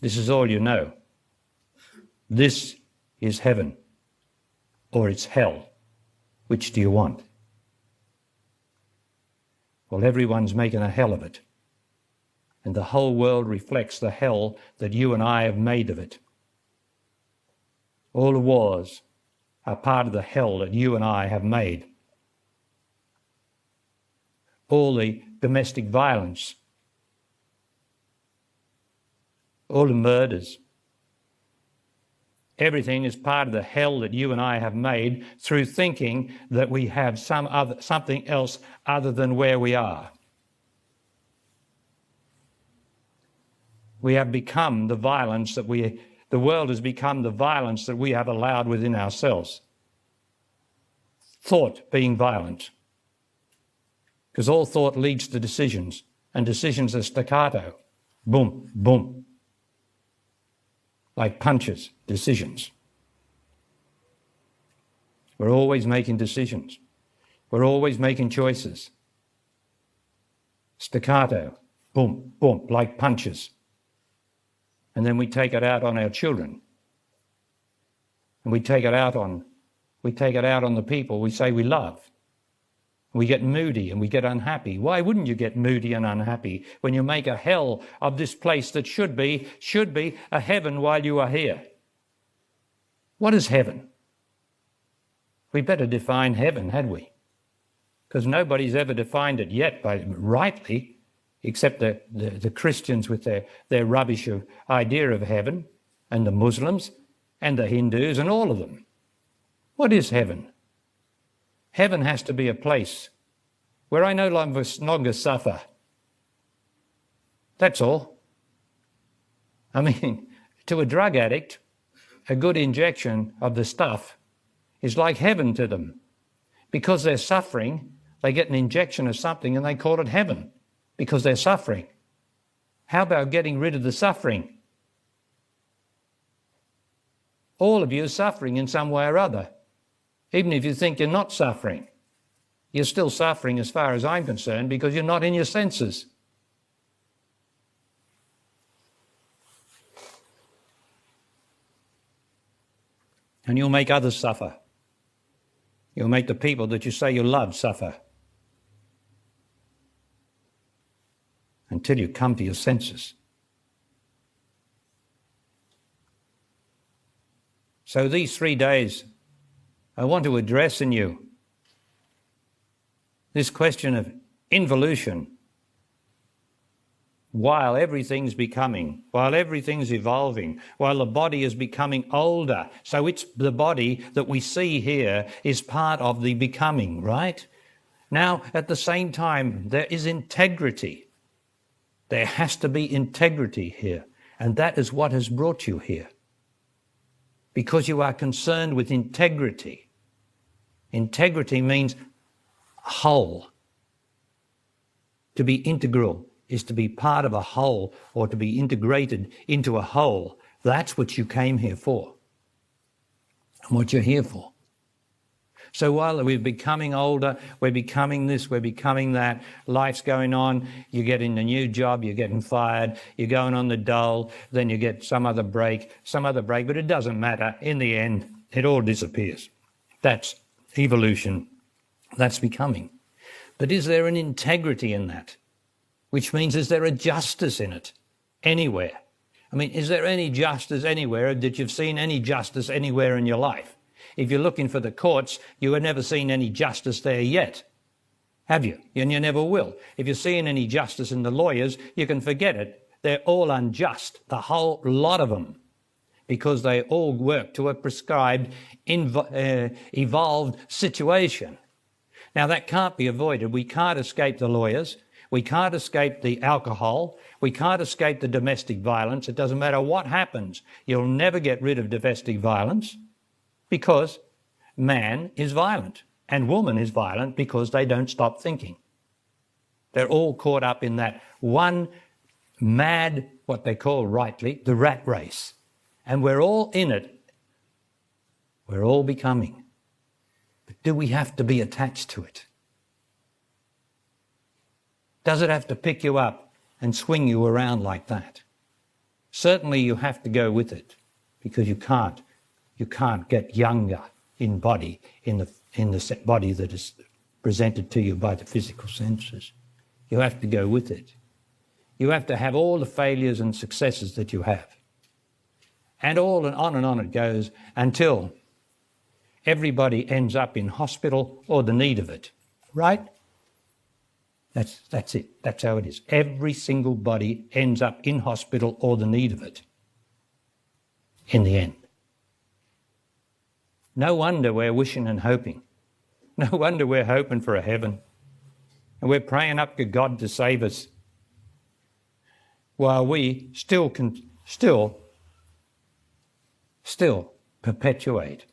This is all you know. This is heaven, or it's hell. Which do you want? Well, everyone's making a hell of it. And the whole world reflects the hell that you and I have made of it. All the wars are part of the hell that you and I have made. All the domestic violence, all the murders, everything is part of the hell that you and I have made through thinking that we have something else other than where we are. We have become the violence that the world has become the violence that we have allowed within ourselves. Thought being violent. Because all thought leads to decisions, and decisions are staccato. Boom, boom. Like punches, decisions. We're always making decisions. We're always making choices. Staccato, boom, boom, like punches. And then we take it out on our children. And we take it out on the people we say we love. We get moody and we get unhappy. Why wouldn't you get moody and unhappy when you make a hell of this place that should be a heaven while you are here? What is heaven? We better define heaven, had we? Because nobody's ever defined it yet rightly, except the Christians with their rubbish of idea of heaven, and the Muslims, and the Hindus, and all of them. What is heaven? Heaven has to be a place where I no longer suffer. That's all. I mean, to a drug addict, a good injection of the stuff is like heaven to them. Because they're suffering, they get an injection of something and they call it heaven. Because they're suffering. How about getting rid of the suffering? All of you are suffering in some way or other. Even if you think you're not suffering, you're still suffering as far as I'm concerned because you're not in your senses. And you'll make others suffer. You'll make the people that you say you love suffer. Until you come to your senses. So these 3 days, I want to address in you this question of involution. While everything's becoming, while everything's evolving, while the body is becoming older. So it's the body that we see here is part of the becoming, right? Now, at the same time, there is integrity. There has to be integrity here. And that is what has brought you here. Because you are concerned with integrity. Integrity means whole. To be integral is to be part of a whole or to be integrated into a whole. That's what you came here for. And what you're here for. So while we're becoming older, we're becoming this, we're becoming that, life's going on, you're getting a new job, you're getting fired, you're going on the dole, then you get some other break, but it doesn't matter. In the end, it all disappears. That's evolution. That's becoming. But is there an integrity in that? Which means, is there a justice in it? Anywhere? I mean, is there any justice anywhere that you've seen any justice anywhere in your life? If you're looking for the courts, you have never seen any justice there yet. Have you? And you never will. If you're seeing any justice in the lawyers, you can forget it. They're all unjust, the whole lot of them, because they all work to a prescribed, evolved situation. Now, that can't be avoided. We can't escape the lawyers. We can't escape the alcohol. We can't escape the domestic violence. It doesn't matter what happens. You'll never get rid of domestic violence because man is violent and woman is violent because they don't stop thinking. They're all caught up in that one mad, what they call rightly, the rat race. And we're all in it. We're all becoming. But do we have to be attached to it? Does it have to pick you up and swing you around like that? Certainly you have to go with it, because you can't get younger in body, in the body that is presented to you by the physical senses. You have to go with it. You have to have all the failures and successes that you have. And on it goes until everybody ends up in hospital or the need of it, right? That's it. That's how it is. Every single body ends up in hospital or the need of it in the end. No wonder we're wishing and hoping. No wonder we're hoping for a heaven. And we're praying up to God to save us, while we still perpetuate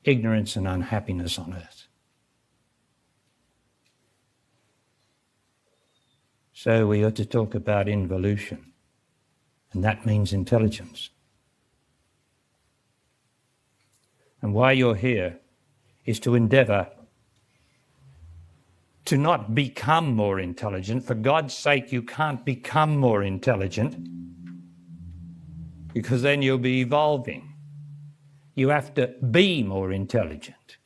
ignorance and unhappiness on earth. So we ought to talk about involution, and that means intelligence. And why you're here is to endeavour to not become more intelligent. For God's sake, you can't become more intelligent, because then you'll be evolving. You have to be more intelligent.